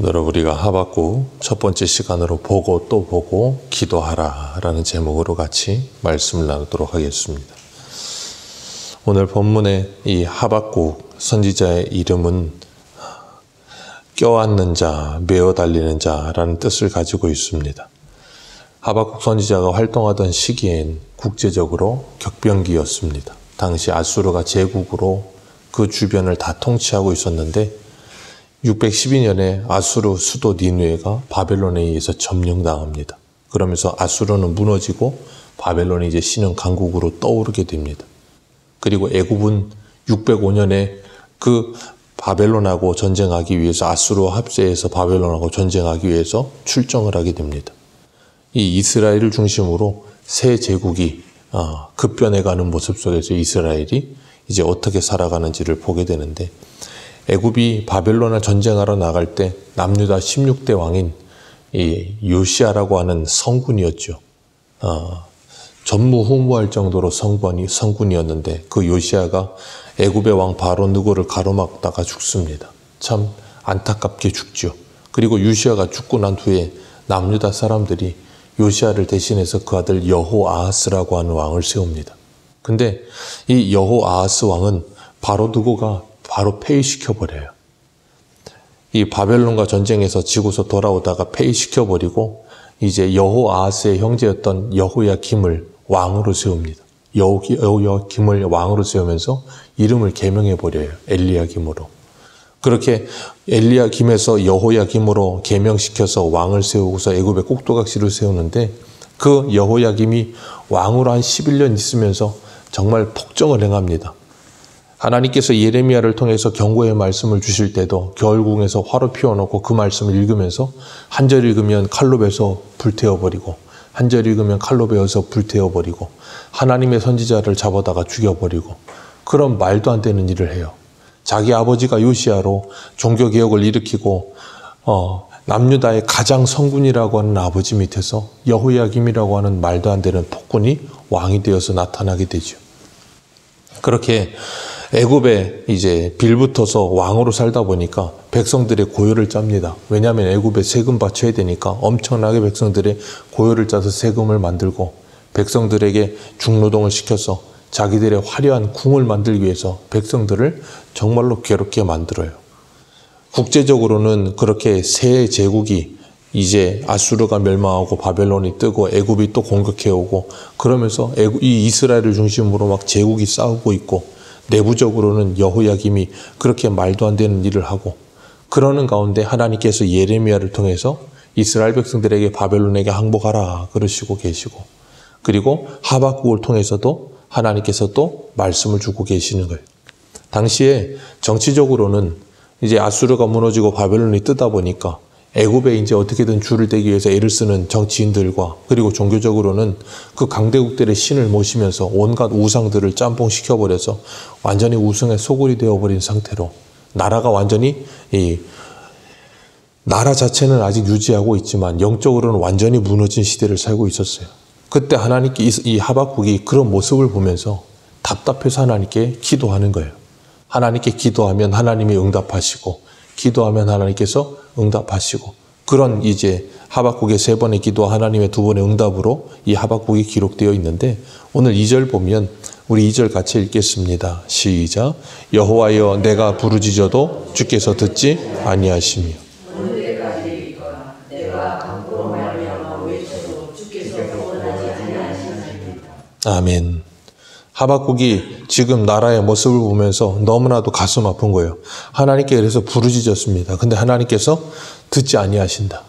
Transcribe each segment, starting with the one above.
오늘은 우리가 하박국 첫 번째 시간으로 보고 또 보고 기도하라 라는 제목으로 같이 말씀을 나누도록 하겠습니다. 오늘 본문의 이 하박국 선지자의 이름은 껴안는 자, 메어 달리는 자라는 뜻을 가지고 있습니다. 하박국 선지자가 활동하던 시기엔 국제적으로 격변기였습니다. 당시 아수르가 제국으로 그 주변을 다 통치하고 있었는데 612년에 아수르 수도 니느웨가 바벨론에 의해서 점령당합니다. 그러면서 아수르는 무너지고 바벨론이 이제 신흥 강국으로 떠오르게 됩니다. 그리고 애굽은 605년에 그 바벨론하고 전쟁하기 위해서 아수르와 합세해서 바벨론하고 전쟁하기 위해서 출정을 하게 됩니다. 이 이스라엘을 중심으로 새 제국이 급변해가는 모습 속에서 이스라엘이 이제 어떻게 살아가는지를 보게 되는데, 애굽이 바벨론을 전쟁하러 나갈 때 남유다 16대 왕인 이 요시아라고 하는 성군이었죠. 전무후무할 정도로 성군이었는데 그 요시아가 애굽의 왕 바로 느고를 가로막다가 죽습니다. 참 안타깝게 죽죠. 그리고 요시아가 죽고 난 후에 남유다 사람들이 요시아를 대신해서 그 아들 여호아하스라고 하는 왕을 세웁니다. 근데 이 여호아하스 왕은 바로 느고가 바로 폐위시켜버려요. 이 바벨론과 전쟁에서 지고서 돌아오다가 폐위시켜버리고 이제 여호아하스의 형제였던 여호야김을 왕으로 세웁니다. 여호야김을 왕으로 세우면서 이름을 개명해버려요. 엘리야김으로. 그렇게 엘리야김에서 여호야김으로 개명시켜서 왕을 세우고서 애굽의 꼭두각시를 세우는데, 그 여호야김이 왕으로 한 11년 있으면서 정말 폭정을 행합니다. 하나님께서 예레미야를 통해서 경고의 말씀을 주실 때도 겨울궁에서 화로 피워놓고 그 말씀을 읽으면서 한 절 읽으면 칼로 베서 불태워버리고 한 절 읽으면 칼로 베어서 불태워버리고 하나님의 선지자를 잡아다가 죽여버리고 그런 말도 안 되는 일을 해요. 자기 아버지가 요시아로 종교개혁을 일으키고 남유다의 가장 성군이라고 하는 아버지 밑에서 여호야김이라고 하는 말도 안 되는 폭군이 왕이 되어서 나타나게 되죠. 그렇게 애굽에 이제 빌붙어서 왕으로 살다 보니까 백성들의 고요를 짭니다. 왜냐하면 애굽에 세금 바쳐야 되니까 엄청나게 백성들의 고요를 짜서 세금을 만들고 백성들에게 중노동을 시켜서 자기들의 화려한 궁을 만들기 위해서 백성들을 정말로 괴롭게 만들어요. 국제적으로는 그렇게 새 제국이 이제 아수르가 멸망하고 바벨론이 뜨고 애굽이 또 공격해오고 그러면서 이 이스라엘을 중심으로 막 제국이 싸우고 있고, 내부적으로는 여호야김이 그렇게 말도 안 되는 일을 하고, 그러는 가운데 하나님께서 예레미야를 통해서 이스라엘 백성들에게 바벨론에게 항복하라 그러시고 계시고, 그리고 하박국을 통해서도 하나님께서 또 말씀을 주고 계시는 거예요. 당시에 정치적으로는 이제 아수르가 무너지고 바벨론이 뜨다 보니까 애굽에 이제 어떻게든 줄을 대기 위해서 애를 쓰는 정치인들과, 그리고 종교적으로는 그 강대국들의 신을 모시면서 온갖 우상들을 짬뽕시켜버려서 완전히 우상의 소굴이 되어버린 상태로 나라가 완전히 나라 자체는 아직 유지하고 있지만 영적으로는 완전히 무너진 시대를 살고 있었어요. 그때 하나님께 이 하박국이 그런 모습을 보면서 답답해서 하나님께 기도하는 거예요. 하나님께 기도하면 하나님이 응답하시고, 기도하면 하나님께서 응답하시고, 그런 이제 하박국의 3번의 기도와 하나님의 2번의 응답으로 이 하박국이 기록되어 있는데, 오늘 2절 보면 우리 2절 같이 읽겠습니다. 시작. 여호와여 내가 부르짖어도 주께서 듣지 아니하시며. 아멘. 하박국이 지금 나라의 모습을 보면서 너무나도 가슴 아픈 거예요. 하나님께 그래서 부르짖었습니다. 근데 하나님께서 듣지 아니하신다.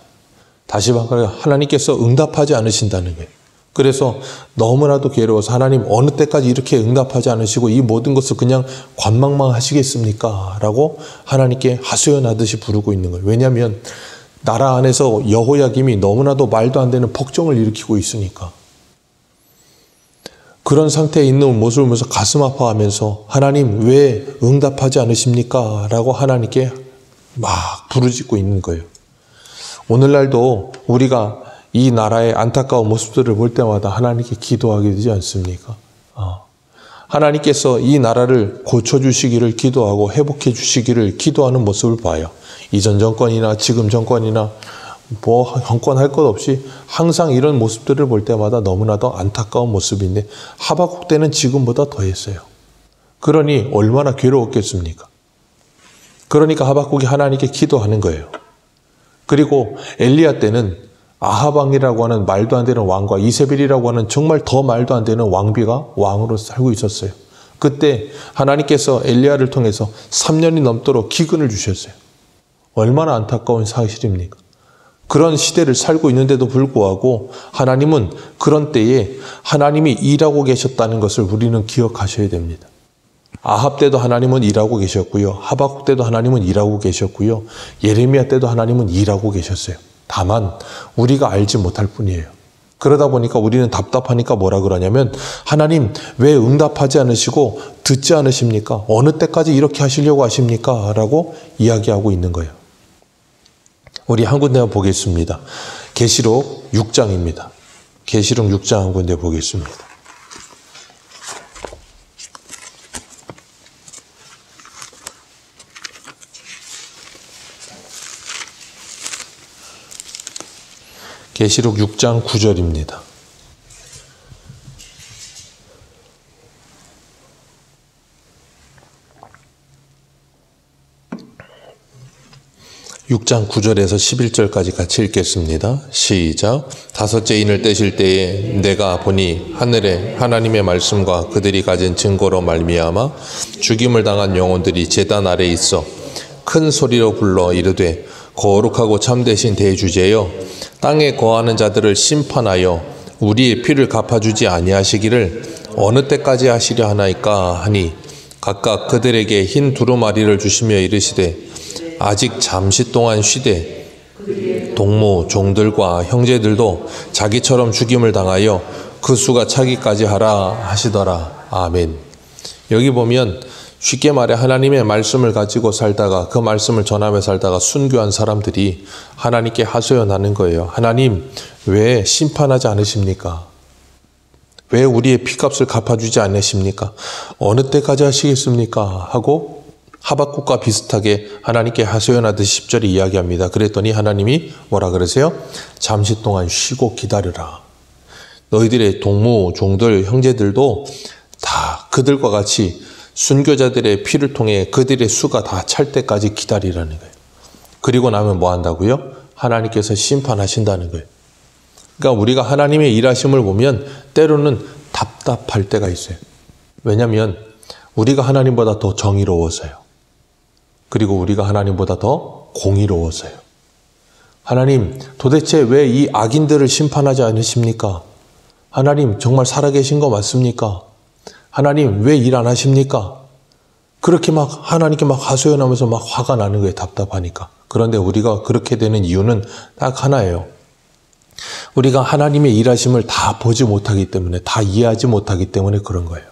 다시 말하면 하나님께서 응답하지 않으신다는 거예요. 그래서 너무나도 괴로워서 하나님 어느 때까지 이렇게 응답하지 않으시고 이 모든 것을 그냥 관망만 하시겠습니까? 라고 하나님께 하소연하듯이 부르고 있는 거예요. 왜냐하면 나라 안에서 여호야김이 너무나도 말도 안 되는 폭정을 일으키고 있으니까. 그런 상태에 있는 모습을 보면서 가슴 아파하면서 하나님 왜 응답하지 않으십니까? 라고 하나님께 막 부르짖고 있는 거예요. 오늘날도 우리가 이 나라의 안타까운 모습들을 볼 때마다 하나님께 기도하게 되지 않습니까? 하나님께서 이 나라를 고쳐주시기를 기도하고 회복해 주시기를 기도하는 모습을 봐요. 이전 정권이나 지금 정권이나 뭐 형권할 것 없이 항상 이런 모습들을 볼 때마다 너무나도 안타까운 모습인데 하박국 때는 지금보다 더했어요. 그러니 얼마나 괴로웠겠습니까? 그러니까 하박국이 하나님께 기도하는 거예요. 그리고 엘리야 때는 아합 왕이라고 하는 말도 안 되는 왕과 이세벨이라고 하는 정말 더 말도 안 되는 왕비가 왕으로 살고 있었어요. 그때 하나님께서 엘리야를 통해서 3년이 넘도록 기근을 주셨어요. 얼마나 안타까운 사실입니까? 그런 시대를 살고 있는데도 불구하고 하나님은 그런 때에 하나님이 일하고 계셨다는 것을 우리는 기억하셔야 됩니다. 아합 때도 하나님은 일하고 계셨고요. 하박국 때도 하나님은 일하고 계셨고요. 예레미야 때도 하나님은 일하고 계셨어요. 다만 우리가 알지 못할 뿐이에요. 그러다 보니까 우리는 답답하니까 뭐라 그러냐면 하나님 왜 응답하지 않으시고 듣지 않으십니까? 어느 때까지 이렇게 하시려고 하십니까? 라고 이야기하고 있는 거예요. 우리 한 군데 보겠습니다. 계시록 6장입니다. 계시록 6장 한 군데 보겠습니다. 계시록 6장 9절입니다. (6장 9절에서 11절까지) 같이 읽겠습니다. 시작. 다섯째 인을 떼실 때에 내가 보니 하늘에 하나님의 말씀과 그들이 가진 증거로 말미암아 죽임을 당한 영혼들이 제단 아래 있어 큰 소리로 불러 이르되 거룩하고 참되신 대주제여 땅에 거하는 자들을 심판하여 우리의 피를 갚아주지 아니하시기를 어느 때까지 하시려 하나이까 하니 각각 그들에게 흰 두루마리를 주시며 이르시되 아직 잠시 동안 쉬되 동무 종들과 형제들도 자기처럼 죽임을 당하여 그 수가 차기까지 하라 하시더라. 아멘. 여기 보면 쉽게 말해 하나님의 말씀을 가지고 살다가 그 말씀을 전하며 살다가 순교한 사람들이 하나님께 하소연하는 거예요. 하나님 왜 심판하지 않으십니까? 왜 우리의 피값을 갚아주지 않으십니까? 어느 때까지 하시겠습니까? 하고 하박국과 비슷하게 하나님께 하소연하듯이 10절에 이야기합니다. 그랬더니 하나님이 뭐라 그러세요? 잠시 동안 쉬고 기다려라. 너희들의 동무, 종들, 형제들도 다 그들과 같이 순교자들의 피를 통해 그들의 수가 다 찰 때까지 기다리라는 거예요. 그리고 나면 뭐 한다고요? 하나님께서 심판하신다는 거예요. 그러니까 우리가 하나님의 일하심을 보면 때로는 답답할 때가 있어요. 왜냐하면 우리가 하나님보다 더 정의로워서요. 그리고 우리가 하나님보다 더 공의로워서요. 하나님 도대체 왜 이 악인들을 심판하지 않으십니까? 하나님 정말 살아계신 거 맞습니까? 하나님 왜 일 안 하십니까? 그렇게 막 하나님께 막 하소연하면서 막 화가 나는 거예요. 답답하니까. 그런데 우리가 그렇게 되는 이유는 딱 하나예요. 우리가 하나님의 일하심을 다 보지 못하기 때문에, 다 이해하지 못하기 때문에 그런 거예요.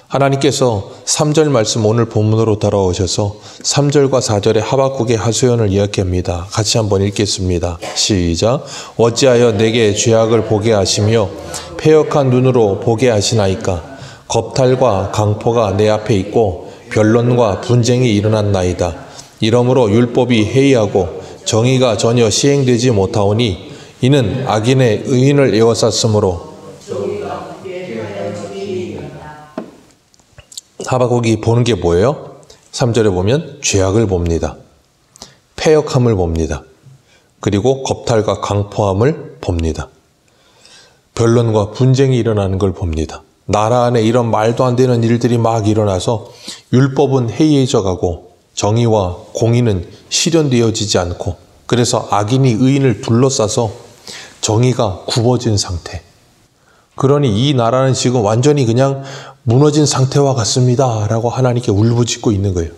하나님께서 3절 말씀 오늘 본문으로 돌아오셔서 3절과 4절의 하박국의 하소연을 이야기합니다. 같이 한번 읽겠습니다. 시작. 어찌하여 내게 죄악을 보게 하시며 패역한 눈으로 보게 하시나이까? 겁탈과 강포가 내 앞에 있고 변론과 분쟁이 일어났나이다. 이러므로 율법이 해이하고 정의가 전혀 시행되지 못하오니 이는 악인의 의인을 에워쌌으므로. 하박국이 보는 게 뭐예요? 3절에 보면 죄악을 봅니다. 패역함을 봅니다. 그리고 겁탈과 강포함을 봅니다. 변론과 분쟁이 일어나는 걸 봅니다. 나라 안에 이런 말도 안 되는 일들이 막 일어나서 율법은 해이해져 가고 정의와 공의는 실현되어지지 않고 그래서 악인이 의인을 둘러싸서 정의가 굽어진 상태. 그러니 이 나라는 지금 완전히 그냥 무너진 상태와 같습니다. 라고 하나님께 울부짖고 있는 거예요.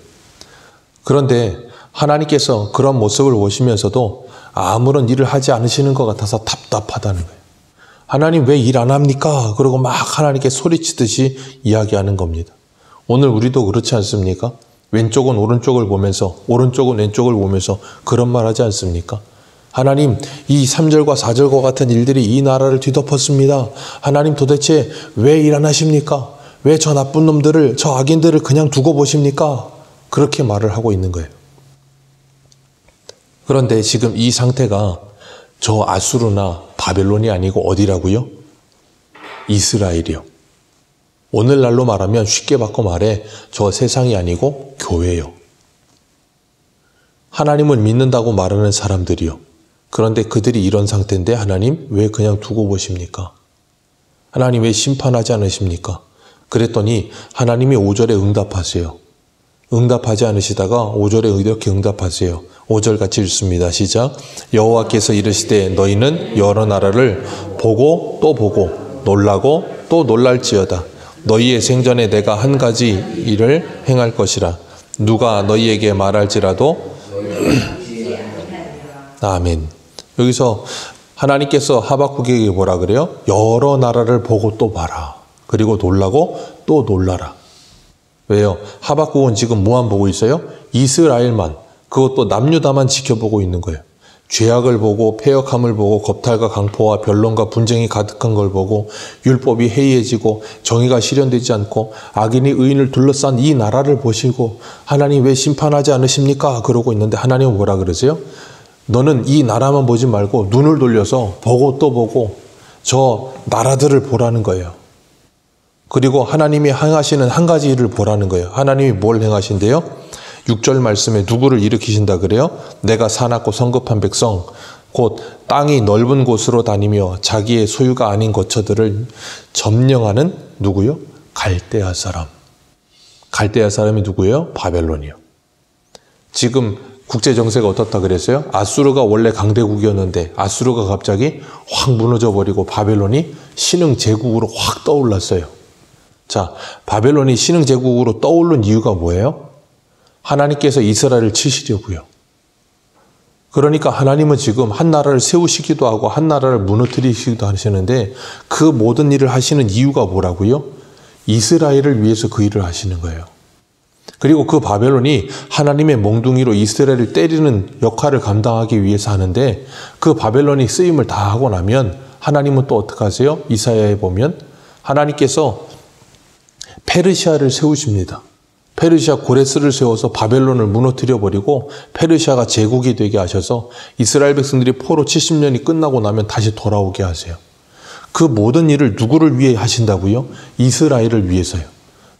그런데 하나님께서 그런 모습을 보시면서도 아무런 일을 하지 않으시는 것 같아서 답답하다는 거예요. 하나님 왜 일 안 합니까? 그러고 막 하나님께 소리치듯이 이야기하는 겁니다. 오늘 우리도 그렇지 않습니까? 왼쪽은 오른쪽을 보면서 오른쪽은 왼쪽을 보면서 그런 말 하지 않습니까? 하나님 이 3절과 4절과 같은 일들이 이 나라를 뒤덮었습니다. 하나님 도대체 왜 일 안 하십니까? 왜 저 나쁜 놈들을, 저 악인들을 그냥 두고 보십니까? 그렇게 말을 하고 있는 거예요. 그런데 지금 이 상태가 저 아수르나 바벨론이 아니고 어디라고요? 이스라엘이요. 오늘날로 말하면 쉽게 바꿔 말해 저 세상이 아니고 교회요. 하나님을 믿는다고 말하는 사람들이요. 그런데 그들이 이런 상태인데 하나님 왜 그냥 두고 보십니까? 하나님 왜 심판하지 않으십니까? 그랬더니 하나님이 5절에 응답하세요. 응답하지 않으시다가 5절에 이렇게 응답하세요. 5절 같이 읽습니다. 시작. 여호와께서 이르시되 너희는 여러 나라를 보고 또 보고 놀라고 또 놀랄지어다. 너희의 생전에 내가 한 가지 일을 행할 것이라. 누가 너희에게 말할지라도 아멘. 여기서 하나님께서 하박국에게 뭐라 그래요? 여러 나라를 보고 또 봐라. 그리고 놀라고 또 놀라라. 왜요? 하박국은 지금 뭐만 보고 있어요? 이스라엘만, 그것도 남유다만 지켜보고 있는 거예요. 죄악을 보고 패역함을 보고 겁탈과 강포와 변론과 분쟁이 가득한 걸 보고 율법이 해이해지고 정의가 실현되지 않고 악인이 의인을 둘러싼 이 나라를 보시고 하나님 왜 심판하지 않으십니까? 그러고 있는데 하나님은 뭐라 그러세요? 너는 이 나라만 보지 말고 눈을 돌려서 보고 또 보고 저 나라들을 보라는 거예요. 그리고 하나님이 행하시는 한 가지 일을 보라는 거예요. 하나님이 뭘 행하신대요? 6절 말씀에 누구를 일으키신다 그래요? 내가 사납고 성급한 백성, 곧 땅이 넓은 곳으로 다니며 자기의 소유가 아닌 거처들을 점령하는 누구요? 갈대아 사람. 갈대아 사람이 누구예요? 바벨론이요. 지금 국제정세가 어떻다 그랬어요? 아수르가 원래 강대국이었는데 아수르가 갑자기 확 무너져버리고 바벨론이 신흥제국으로 확 떠올랐어요. 자, 바벨론이 신흥제국으로 떠오른 이유가 뭐예요? 하나님께서 이스라엘을 치시려고요. 그러니까 하나님은 지금 한 나라를 세우시기도 하고 한 나라를 무너뜨리시기도 하시는데 그 모든 일을 하시는 이유가 뭐라고요? 이스라엘을 위해서 그 일을 하시는 거예요. 그리고 그 바벨론이 하나님의 몽둥이로 이스라엘을 때리는 역할을 감당하기 위해서 하는데 그 바벨론이 쓰임을 다 하고 나면 하나님은 또 어떻게 하세요? 이사야에 보면 하나님께서 페르시아를 세우십니다. 페르시아 고레스를 세워서 바벨론을 무너뜨려 버리고 페르시아가 제국이 되게 하셔서 이스라엘 백성들이 포로 70년이 끝나고 나면 다시 돌아오게 하세요. 그 모든 일을 누구를 위해 하신다고요? 이스라엘을 위해서요.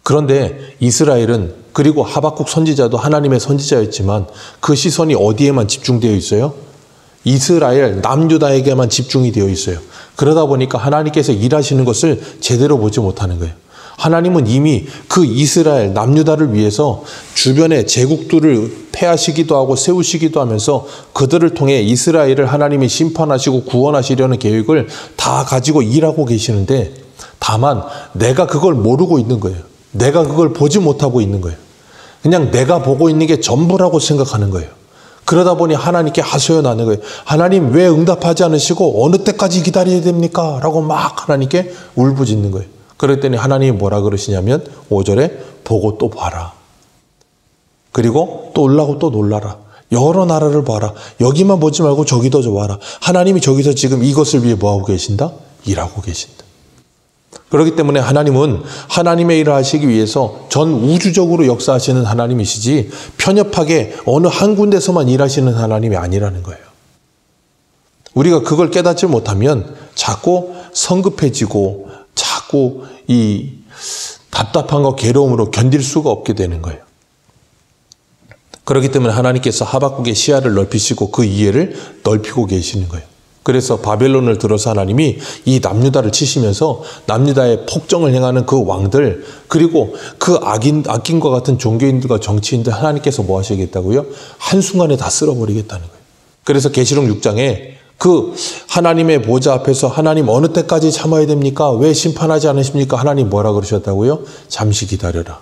그런데 이스라엘은 그리고 하박국 선지자도 하나님의 선지자였지만 그 시선이 어디에만 집중되어 있어요? 이스라엘, 남유다에게만 집중이 되어 있어요. 그러다 보니까 하나님께서 일하시는 것을 제대로 보지 못하는 거예요. 하나님은 이미 그 이스라엘, 남유다를 위해서 주변의 제국들을 폐하시기도 하고 세우시기도 하면서 그들을 통해 이스라엘을 하나님이 심판하시고 구원하시려는 계획을 다 가지고 일하고 계시는데 다만 내가 그걸 모르고 있는 거예요. 내가 그걸 보지 못하고 있는 거예요. 그냥 내가 보고 있는 게 전부라고 생각하는 거예요. 그러다 보니 하나님께 하소연하는 거예요. 하나님 왜 응답하지 않으시고 어느 때까지 기다려야 됩니까? 라고 막 하나님께 울부짖는 거예요. 그랬더니 하나님이 뭐라 그러시냐면 5절에 보고 또 봐라. 그리고 또 올라고 또 놀라라. 여러 나라를 봐라. 여기만 보지 말고 저기도 봐라. 하나님이 저기서 지금 이것을 위해 뭐하고 계신다? 일하고 계신다. 그렇기 때문에 하나님은 하나님의 일을 하시기 위해서 전 우주적으로 역사하시는 하나님이시지 편협하게 어느 한 군데서만 일하시는 하나님이 아니라는 거예요. 우리가 그걸 깨닫지 못하면 자꾸 성급해지고 자꾸 이 답답함과 괴로움으로 견딜 수가 없게 되는 거예요. 그렇기 때문에 하나님께서 하박국의 시야를 넓히시고 그 이해를 넓히고 계시는 거예요. 그래서 바벨론을 들어서 하나님이 이 남유다를 치시면서 남유다의 폭정을 행하는 그 왕들 그리고 그 악인과 같은 종교인들과 정치인들 하나님께서 뭐 하시겠다고요? 한순간에 다 쓸어버리겠다는 거예요. 그래서 계시록 6장에 그 하나님의 보좌 앞에서 하나님 어느 때까지 참아야 됩니까? 왜 심판하지 않으십니까? 하나님 뭐라 그러셨다고요? 잠시 기다려라.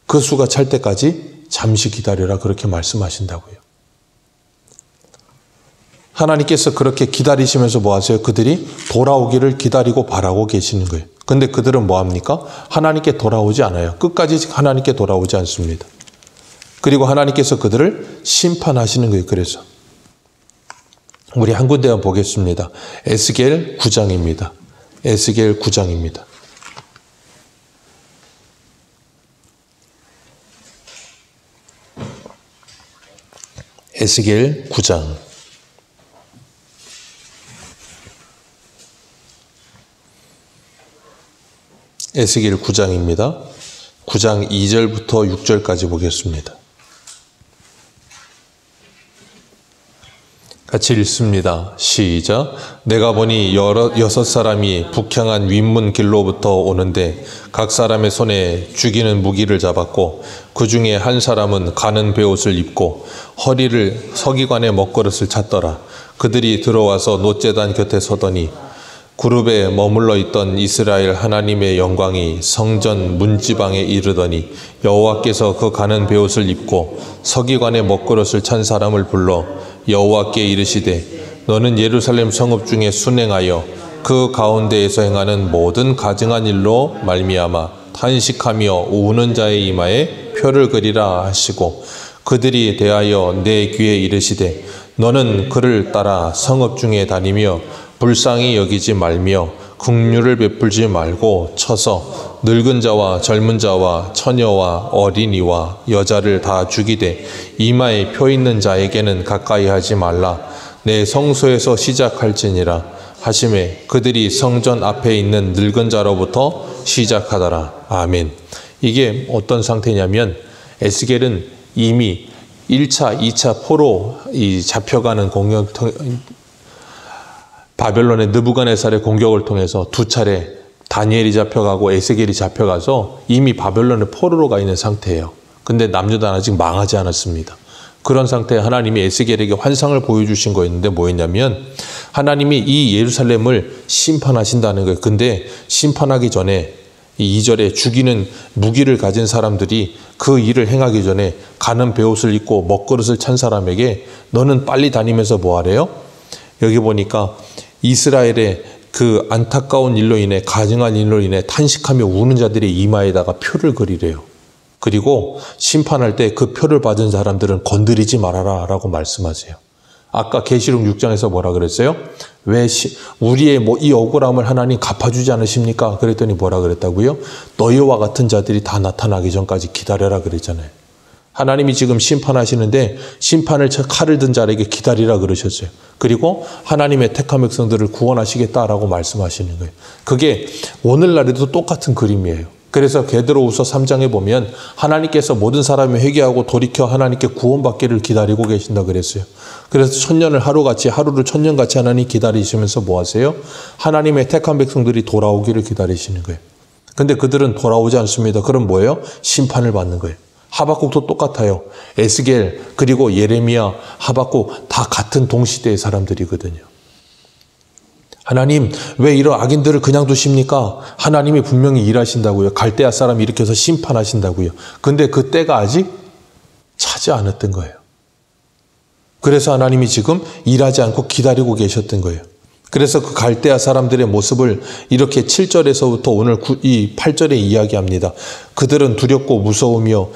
그 수가 찰 때까지 잠시 기다려라 그렇게 말씀하신다고요. 하나님께서 그렇게 기다리시면서 뭐 하세요? 그들이 돌아오기를 기다리고 바라고 계시는 거예요. 근데 그들은 뭐 합니까? 하나님께 돌아오지 않아요. 끝까지 하나님께 돌아오지 않습니다. 그리고 하나님께서 그들을 심판하시는 거예요. 그래서 우리 한 군데만 보겠습니다. 에스겔 9장입니다. 에스겔 9장입니다. 에스겔 9장. 에스겔 9장입니다. 9장 2절부터 6절까지 보겠습니다. 같이 읽습니다. 시작. 내가 보니 여섯 사람이 북향한 윗문 길로부터 오는데 각 사람의 손에 죽이는 무기를 잡았고 그 중에 한 사람은 가는 베옷을 입고 허리를 서기관의 먹그릇을 찼더라. 그들이 들어와서 놋제단 곁에 서더니 그룹에 머물러 있던 이스라엘 하나님의 영광이 성전 문지방에 이르더니 여호와께서 그 가는 베옷을 입고 서기관의 먹그릇을 찬 사람을 불러 여호와께 이르시되 너는 예루살렘 성읍 중에 순행하여 그 가운데에서 행하는 모든 가증한 일로 말미암아 탄식하며 우는 자의 이마에 표를 그리라 하시고 그들이 대하여 내 귀에 이르시되 너는 그를 따라 성읍 중에 다니며 불쌍히 여기지 말며 긍휼을 베풀지 말고 쳐서 늙은 자와 젊은 자와 처녀와 어린이와 여자를 다 죽이되 이마에 표 있는 자에게는 가까이 하지 말라. 내 성소에서 시작할지니라 하심에 그들이 성전 앞에 있는 늙은 자로부터 시작하더라. 아멘. 이게 어떤 상태냐면 에스겔은 이미 1차, 2차 포로 잡혀가는 공격 바벨론의 느부갓네살의 공격을 통해서 두 차례 다니엘이 잡혀가고 에스겔이 잡혀가서 이미 바벨론의 포로로 가 있는 상태예요. 근데 남유다는 아직 망하지 않았습니다. 그런 상태에 하나님이 에스겔에게 환상을 보여주신 거였는데 뭐였냐면 하나님이 이 예루살렘을 심판하신다는 거예요. 근데 심판하기 전에 이 2절에 죽이는 무기를 가진 사람들이 그 일을 행하기 전에 가는 베옷을 입고 먹그릇을 찬 사람에게 너는 빨리 다니면서 뭐 하래요? 여기 보니까 이스라엘의 그 안타까운 일로 인해 가증한 일로 인해 탄식하며 우는 자들의 이마에다가 표를 그리래요. 그리고 심판할 때 그 표를 받은 사람들은 건드리지 말아라 라고 말씀하세요. 아까 계시록 6장에서 뭐라 그랬어요? 왜 우리의 이 억울함을 하나님 갚아주지 않으십니까? 그랬더니 뭐라 그랬다고요? 너희와 같은 자들이 다 나타나기 전까지 기다려라 그랬잖아요. 하나님이 지금 심판하시는데 심판을 칼을 든 자에게 기다리라 그러셨어요. 그리고 하나님의 택한 백성들을 구원하시겠다라고 말씀하시는 거예요. 그게 오늘날에도 똑같은 그림이에요. 그래서 베드로후서 3장에 보면 하나님께서 모든 사람이 회개하고 돌이켜 하나님께 구원받기를 기다리고 계신다 그랬어요. 그래서 천년을 하루같이 하루를 천년같이 하나님 기다리시면서 뭐 하세요? 하나님의 택한 백성들이 돌아오기를 기다리시는 거예요. 근데 그들은 돌아오지 않습니다. 그럼 뭐예요? 심판을 받는 거예요. 하박국도 똑같아요. 에스겔 그리고 예레미야, 하박국 다 같은 동시대의 사람들이거든요. 하나님 왜 이런 악인들을 그냥 두십니까? 하나님이 분명히 일하신다고요. 갈대아 사람 일으켜서 심판하신다고요. 근데 그 때가 아직 차지 않았던 거예요. 그래서 하나님이 지금 일하지 않고 기다리고 계셨던 거예요. 그래서 그 갈대아 사람들의 모습을 이렇게 7절에서부터 오늘 이 8절에 이야기합니다. 그들은 두렵고 무서우며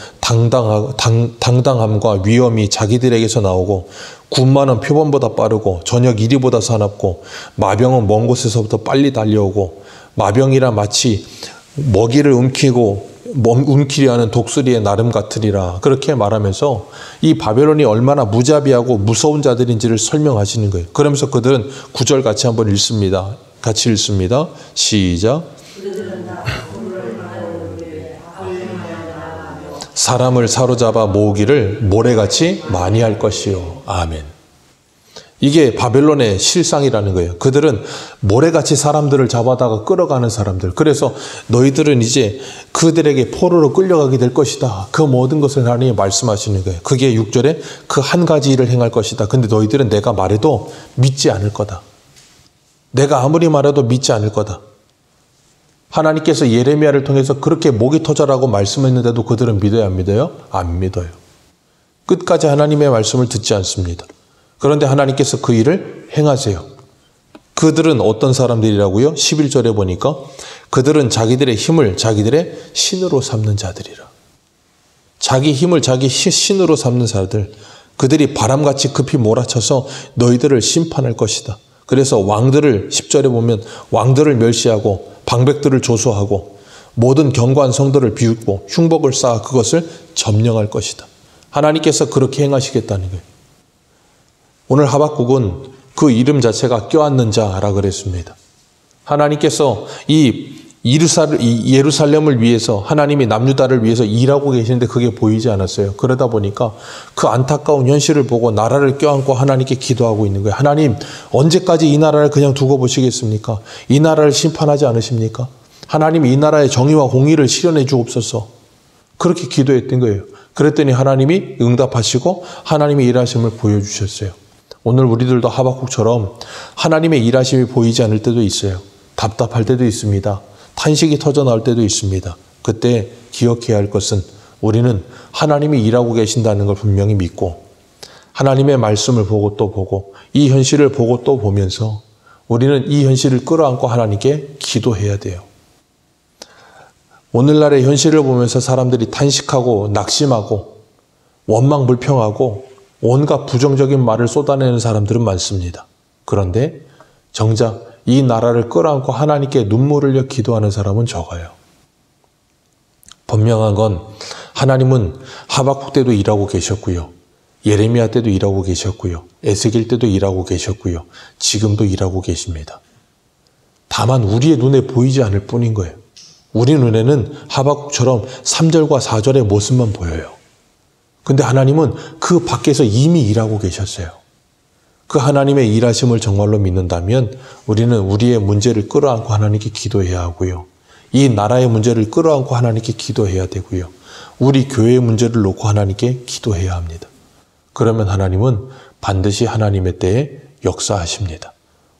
당당함과 위엄이 자기들에게서 나오고 군마는 표범보다 빠르고 저녁 이리보다 사납고 마병은 먼 곳에서부터 빨리 달려오고 마병이라 마치 먹이를 움키려 하는 독수리의 나름 같으리라. 그렇게 말하면서 이 바벨론이 얼마나 무자비하고 무서운 자들인지를 설명하시는 거예요. 그러면서 그들은 9절 같이 한번 읽습니다. 같이 읽습니다. 시작. 사람을 사로잡아 모으기를 모래같이 많이 할 것이요. 아멘. 이게 바벨론의 실상이라는 거예요. 그들은 모래같이 사람들을 잡아다가 끌어가는 사람들. 그래서 너희들은 이제 그들에게 포로로 끌려가게 될 것이다. 그 모든 것을 하나님이 말씀하시는 거예요. 그게 6절에 그 한 가지 일을 행할 것이다. 근데 너희들은 내가 말해도 믿지 않을 거다. 내가 아무리 말해도 믿지 않을 거다. 하나님께서 예레미야를 통해서 그렇게 목이 터져라고 말씀했는데도 그들은 믿어야 안 믿어요? 안 믿어요. 끝까지 하나님의 말씀을 듣지 않습니다. 그런데 하나님께서 그 일을 행하세요. 그들은 어떤 사람들이라고요? 11절에 보니까 그들은 자기들의 힘을 자기들의 신으로 삼는 자들이라. 자기 힘을 자기 신으로 삼는 자들. 그들이 바람같이 급히 몰아쳐서 너희들을 심판할 것이다. 그래서 왕들을 10절에 보면 왕들을 멸시하고 방백들을 조소하고 모든 견고한 성들을 비웃고 흉복을 쌓아 그것을 점령할 것이다. 하나님께서 그렇게 행하시겠다는 거예요. 오늘 하박국은 그 이름 자체가 껴안는 자라 그랬습니다. 하나님께서 이 예루살렘을 위해서, 하나님이 남유다를 위해서 일하고 계시는데 그게 보이지 않았어요. 그러다 보니까 그 안타까운 현실을 보고 나라를 껴안고 하나님께 기도하고 있는 거예요. 하나님, 언제까지 이 나라를 그냥 두고 보시겠습니까? 이 나라를 심판하지 않으십니까? 하나님, 이 나라의 정의와 공의를 실현해 주옵소서. 그렇게 기도했던 거예요. 그랬더니 하나님이 응답하시고 하나님의 일하심을 보여주셨어요. 오늘 우리들도 하박국처럼 하나님의 일하심이 보이지 않을 때도 있어요. 답답할 때도 있습니다. 탄식이 터져나올 때도 있습니다. 그때 기억해야 할 것은 우리는 하나님이 일하고 계신다는 걸 분명히 믿고 하나님의 말씀을 보고 또 보고 이 현실을 보고 또 보면서 우리는 이 현실을 끌어안고 하나님께 기도해야 돼요. 오늘날의 현실을 보면서 사람들이 탄식하고 낙심하고 원망불평하고 온갖 부정적인 말을 쏟아내는 사람들은 많습니다. 그런데 정작 이 나라를 끌어안고 하나님께 눈물을 흘려 기도하는 사람은 적어요. 분명한 건 하나님은 하박국 때도 일하고 계셨고요. 예레미야 때도 일하고 계셨고요. 에스겔 때도 일하고 계셨고요. 지금도 일하고 계십니다. 다만 우리의 눈에 보이지 않을 뿐인 거예요. 우리 눈에는 하박국처럼 3절과 4절의 모습만 보여요. 근데 하나님은 그 밖에서 이미 일하고 계셨어요. 그 하나님의 일하심을 정말로 믿는다면 우리는 우리의 문제를 끌어안고 하나님께 기도해야 하고요. 이 나라의 문제를 끌어안고 하나님께 기도해야 되고요. 우리 교회의 문제를 놓고 하나님께 기도해야 합니다. 그러면 하나님은 반드시 하나님의 때에 역사하십니다.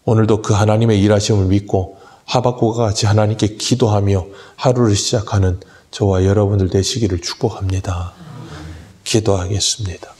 오늘도 그 하나님의 일하심을 믿고 하박국과 같이 하나님께 기도하며 하루를 시작하는 저와 여러분들 되시기를 축복합니다. 기도하겠습니다.